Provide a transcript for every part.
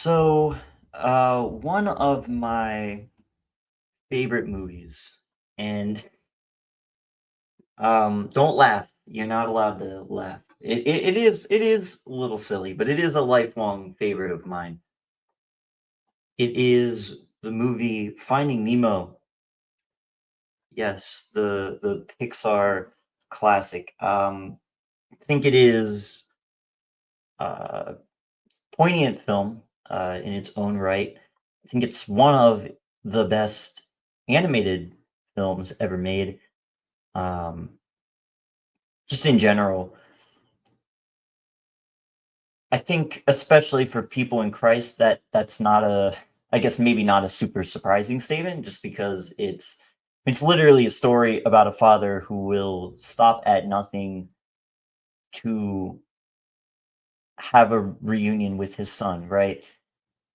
So, one of my favorite movies, and don't laugh. You're not allowed to laugh. It is a little silly, but it is a lifelong favorite of mine. It is the movie Finding Nemo. Yes, the Pixar classic. I think it is a poignant film in its own right. I think it's one of the best animated films ever made. Um, just in general, I think especially for people in Christ that's not a I guess maybe not a super surprising statement just because it's literally a story about a father who will stop at nothing to have a reunion with his son, right?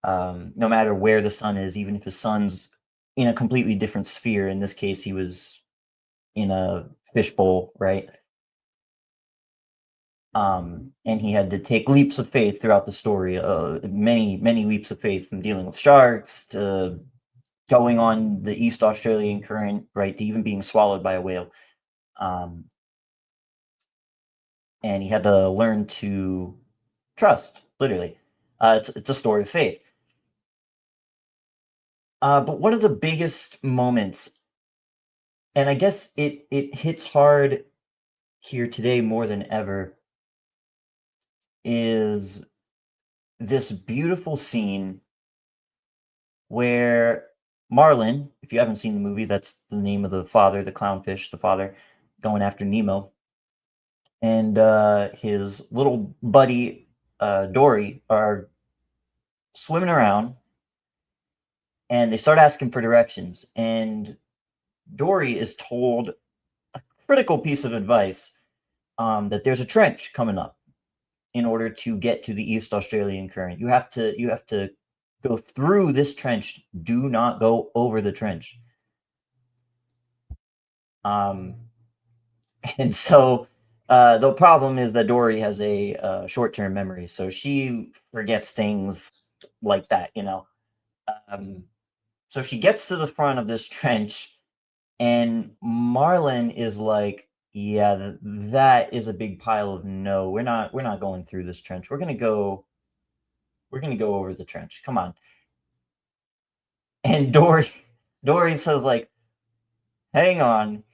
No matter where the son is, even if his son's in a completely different sphere. In this case, he was in a fishbowl, right? And he had to take leaps of faith throughout the story, many leaps of faith from dealing with sharks to going on the East Australian current, right, to even being swallowed by a whale. Um, and he had to learn to trust, literally. It's a story of faith. But one of the biggest moments, and I guess it hits hard here today more than ever, is this beautiful scene where Marlin, if you haven't seen the movie, that's the name of the father, the clownfish, the father going after Nemo, and his little buddy Dory are swimming around, and they start asking for directions. And Dory is told a critical piece of advice that there's a trench coming up in order to get to the East Australian current. You have to go through this trench. Do not go over the trench. Um, and so the problem is that Dory has a short-term memory, so she forgets things like that. Um, so she gets to the front of this trench, and Marlin is like, "Yeah, that is a big pile of no. We're not going through this trench. We're gonna go over the trench. Come on." And Dory says like, hang on.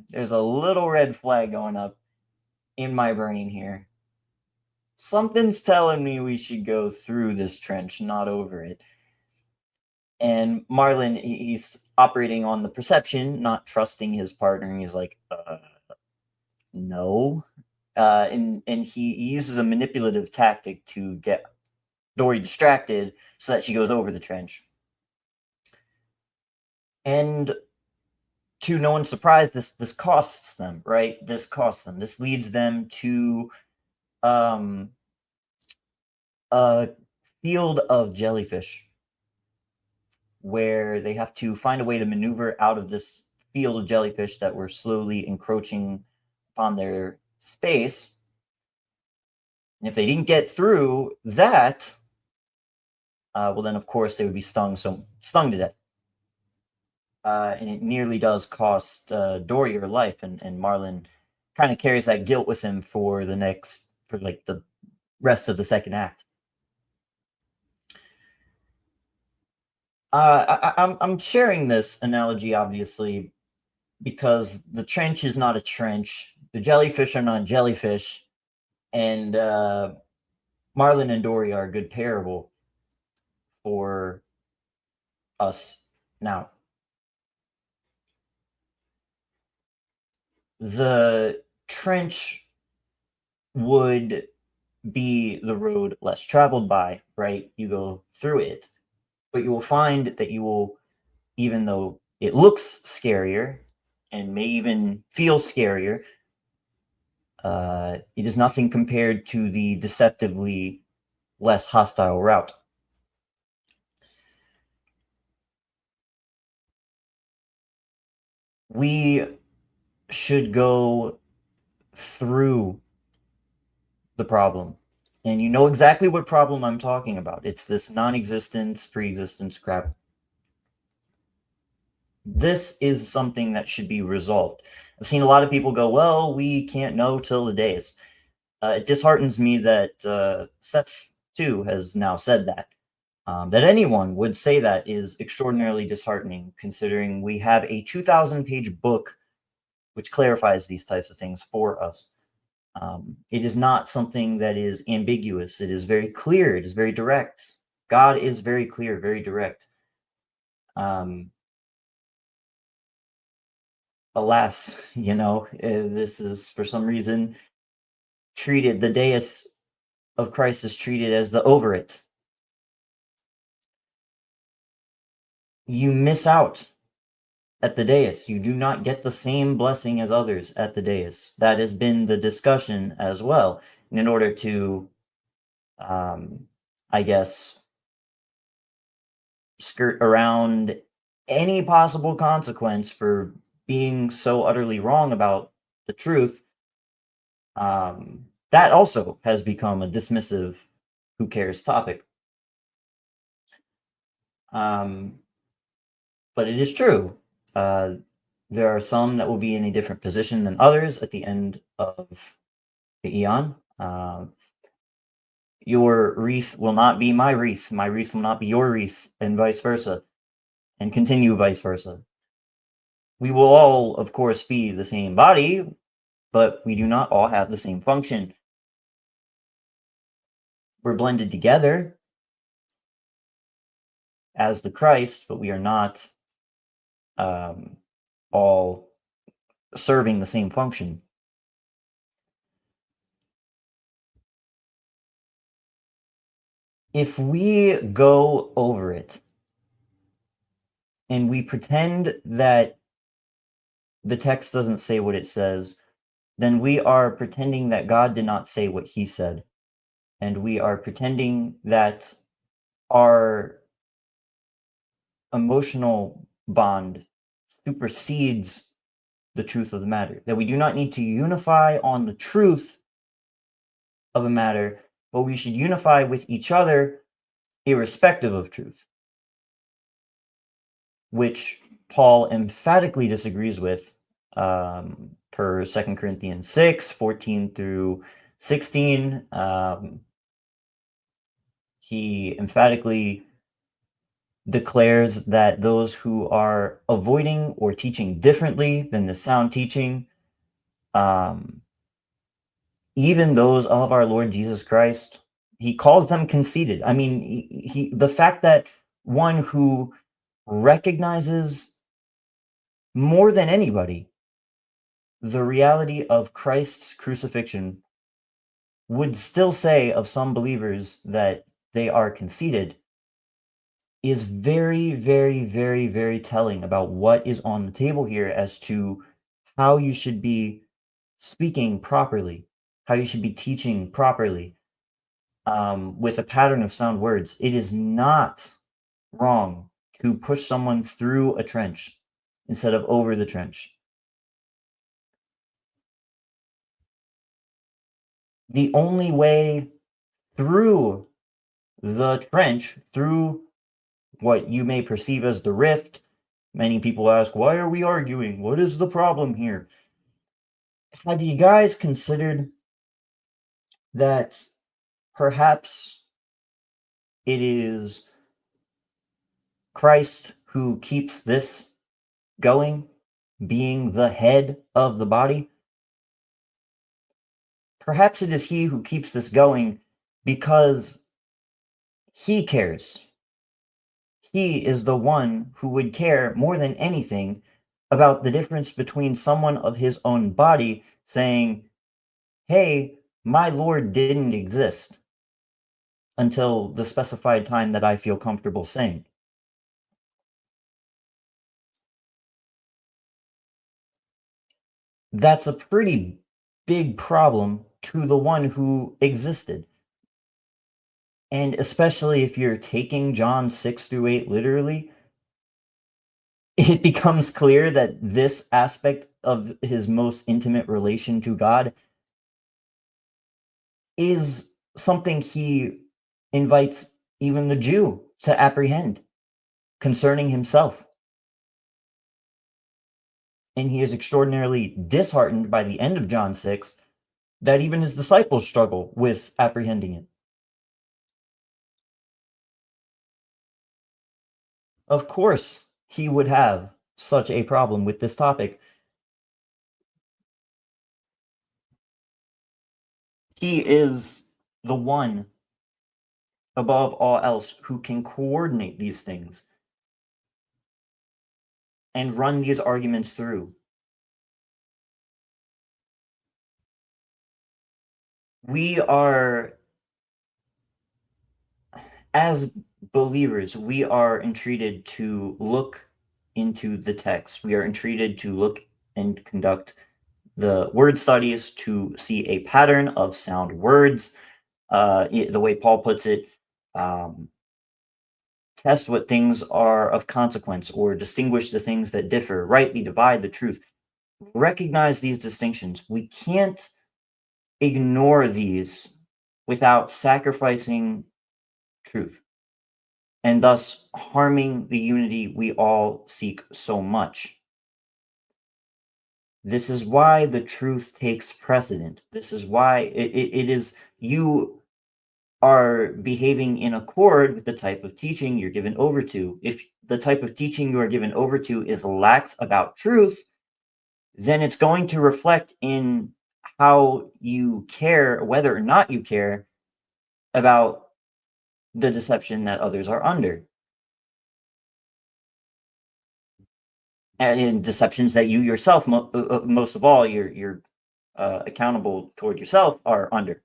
There's a little red flag going up in my brain here. Something's telling me we should go through this trench, not over it. And Marlin, he's operating on the perception, not trusting his partner. And he's like, no. And he uses a manipulative tactic to get Dory distracted so that she goes over the trench. And to no one's surprise, this costs them, right? This costs them. This leads them to um, a field of jellyfish where they have to find a way to maneuver out of this field of jellyfish that were slowly encroaching upon their space. And if they didn't get through that, well, then of course they would be stung to death. And it nearly does cost Dory her life, and Marlin kind of carries that guilt with him for like the rest of the second act. I'm sharing this analogy obviously because the trench is not a trench, the jellyfish are not jellyfish, and Marlin and Dory are a good parable for us now. The trench would be the road less traveled by, right? You go through it, but you will find that you will, even though it looks scarier and may even feel scarier, it is nothing compared to the deceptively less hostile route. We should go through the problem. And you know exactly what problem I'm talking about. It's this non-existence, pre-existence crap. This is something that should be resolved. I've seen a lot of people go, well, we can't know till the days. It disheartens me that Seth too has now said that. That anyone would say that is extraordinarily disheartening, considering we have a 2,000-page book which clarifies these types of things for us. It is not something that is ambiguous. It is very clear. It is very direct. God is very clear, very direct. Alas, this is for some reason treated, the dais of Christ is treated as the over it. You miss out at the dais. You do not get the same blessing as others at the dais. That has been the discussion as well. And in order to, I guess, skirt around any possible consequence for being so utterly wrong about the truth, that also has become a dismissive, who cares topic. But it is true. There are some that will be in a different position than others at the end of the eon. Your wreath will not be my wreath. My wreath will not be your wreath, and vice versa, and continue vice versa. We will all, of course, be the same body, but we do not all have the same function. We're blended together as the Christ, but we are not all serving the same function. If we go over it and we pretend that the text doesn't say what it says, then we are pretending that God did not say what he said. And we are pretending that our emotional bond supersedes the truth of the matter, that we do not need to unify on the truth of a matter, but we should unify with each other irrespective of truth, which Paul emphatically disagrees with, per 2 Corinthians 6, 14 through 16. He emphatically declares that those who are avoiding or teaching differently than the sound teaching, even those of our Lord Jesus Christ, he calls them conceited. I mean, the fact that one who recognizes more than anybody the reality of Christ's crucifixion would still say of some believers that they are conceited is very, very, very, very telling about what is on the table here as to how you should be speaking properly, how you should be teaching properly, with a pattern of sound words. It is not wrong to push someone through a trench instead of over the trench. The only way through the trench, through what you may perceive as the rift, many people ask, why are we arguing? What is the problem here? Have you guys considered that perhaps it is Christ who keeps this going, being the head of the body? Perhaps it is he who keeps this going because he cares. He is the one who would care more than anything about the difference between someone of his own body saying, hey, my Lord didn't exist until the specified time that I feel comfortable saying. That's a pretty big problem to the one who existed. And especially if you're taking John 6 through 8 literally, it becomes clear that this aspect of his most intimate relation to God is something he invites even the Jew to apprehend concerning himself. And he is extraordinarily disheartened by the end of John 6 that even his disciples struggle with apprehending it. Of course, he would have such a problem with this topic. He is the one above all else who can coordinate these things and run these arguments through. We are, as believers, we are entreated to look into the text. We are entreated to look and conduct the word studies to see a pattern of sound words. The way Paul puts it, test what things are of consequence or distinguish the things that differ, rightly divide the truth. Recognize these distinctions. We can't ignore these without sacrificing truth and thus harming the unity we all seek so much. This is why the truth takes precedent. This is why it is you are behaving in accord with the type of teaching you're given over to. If the type of teaching you are given over to is lax about truth, then it's going to reflect in how you care, whether or not you care about the deception that others are under. And in deceptions that you yourself, most of all, you're accountable toward yourself, are under.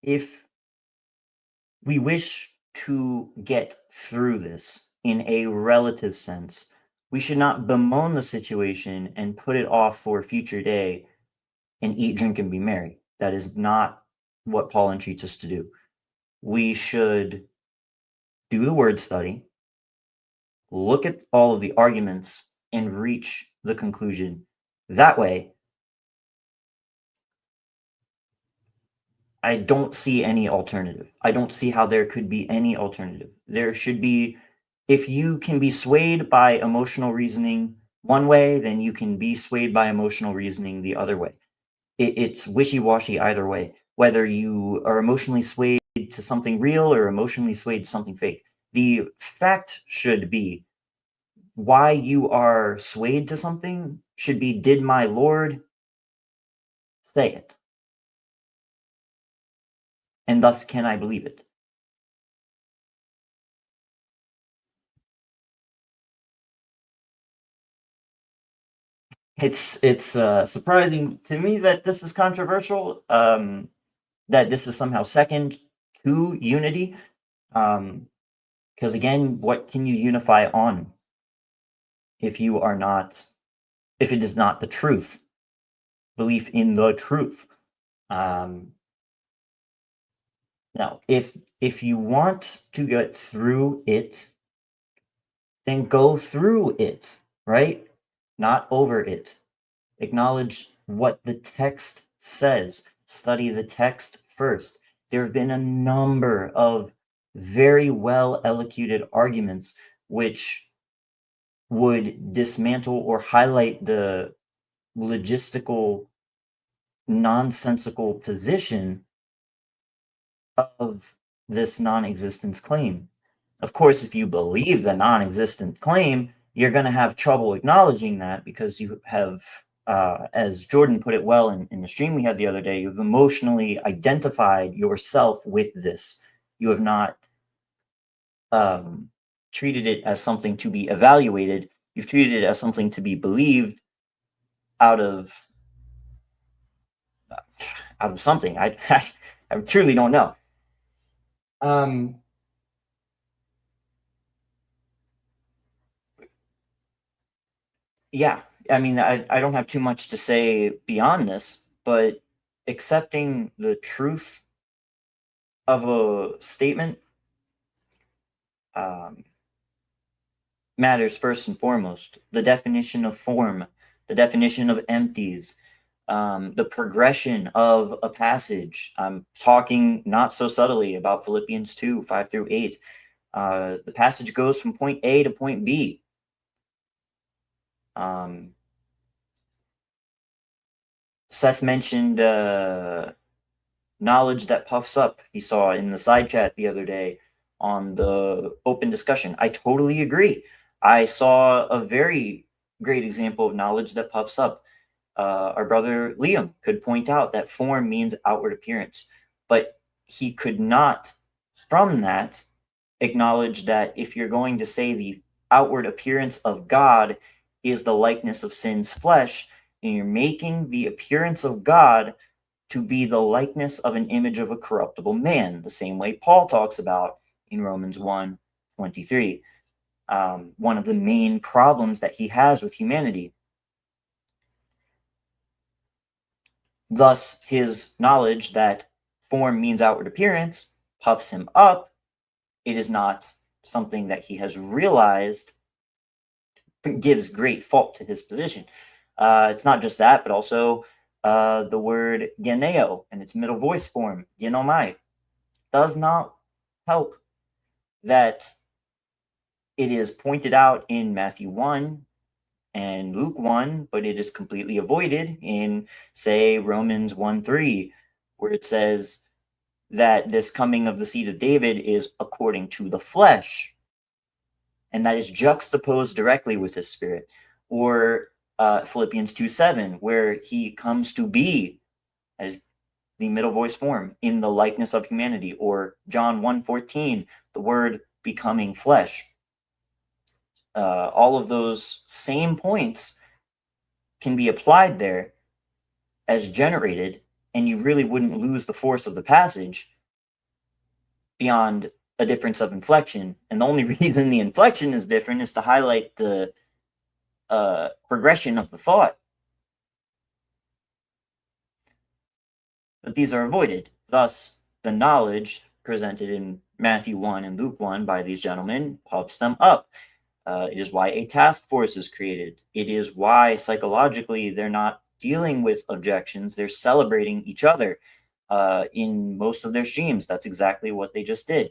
If we wish to get through this in a relative sense, we should not bemoan the situation and put it off for a future day and eat, drink, and be merry. That is not what Paul entreats us to do. We should do the word study, look at all of the arguments, and reach the conclusion. That way, I don't see any alternative. I don't see how there could be any alternative. There should be, if you can be swayed by emotional reasoning one way, then you can be swayed by emotional reasoning the other way. It's wishy-washy either way, whether you are emotionally swayed to something real or emotionally swayed to something fake. The fact should be why you are swayed to something should be, did my Lord say it? And thus can I believe it? It's surprising to me that this is controversial, that this is somehow second to unity. Because again, what can you unify on if you are not, if it is not the truth, belief in the truth? Um, Now, if you want to get through it, then go through it, right? Not over it. Acknowledge what the text says. Study the text first. There have been a number of very well elocuted arguments which would dismantle or highlight the logistical, nonsensical position of this non existence claim. Of course, if you believe the non existent claim, you're going to have trouble acknowledging that because you have, as Jordan put it well in the stream we had the other day, you've emotionally identified yourself with this. You have not treated it as something to be evaluated. You've treated it as something to be believed out of something. I truly don't know. Um, yeah, I mean, I don't have too much to say beyond this, but accepting the truth of a statement um, matters first and foremost. The definition of form, the definition of empties, the progression of a passage. I'm talking not so subtly about Philippians 2, 5 through 8. The passage goes from point A to point B. Seth mentioned knowledge that puffs up, he saw in the side chat the other day on the open discussion. I totally agree. I saw a very great example of knowledge that puffs up. Our brother Liam could point out that form means outward appearance, but he could not, from that, acknowledge that if you're going to say the outward appearance of God is the likeness of sin's flesh, and you're making the appearance of God to be the likeness of an image of a corruptible man, the same way Paul talks about in Romans 1:23. One of the main problems that he has with humanity. Thus, his knowledge that form means outward appearance puffs him up. It is not something that he has realized, gives great fault to his position. It's not just that, but also the word geneo and its middle voice form, genomai, does not help. That it is pointed out in Matthew 1 and Luke 1, but it is completely avoided in, say, Romans 1:3, where it says that this coming of the seed of David is according to the flesh, and that is juxtaposed directly with his spirit. Or Philippians 2:7, where he comes to be as the middle voice form in the likeness of humanity. Or John 1:14, the word becoming flesh. All of those same points can be applied there as generated, and you really wouldn't lose the force of the passage beyond a difference of inflection. And the only reason the inflection is different is to highlight the progression of the thought. But these are avoided. Thus, the knowledge presented in Matthew 1 and Luke 1 by these gentlemen puffs them up. It is why a task force is created. It is why psychologically they're not dealing with objections. They're celebrating each other in most of their streams. That's exactly what they just did.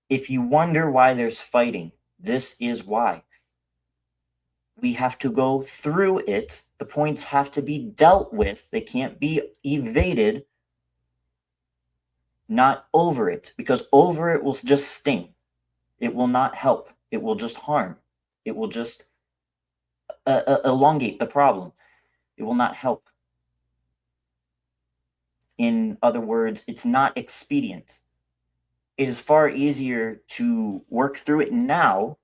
If you wonder why there's fighting, this is why. We have to go through it. The points have to be dealt with. They can't be evaded, not over it, because over it will just sting. It will not help. It will just harm. It will just elongate the problem. It will not help. In other words, it's not expedient. It is far easier to work through it now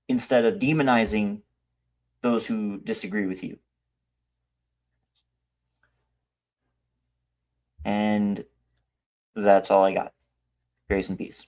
instead of demonizing those who disagree with you. And that's all I got. Grace and peace.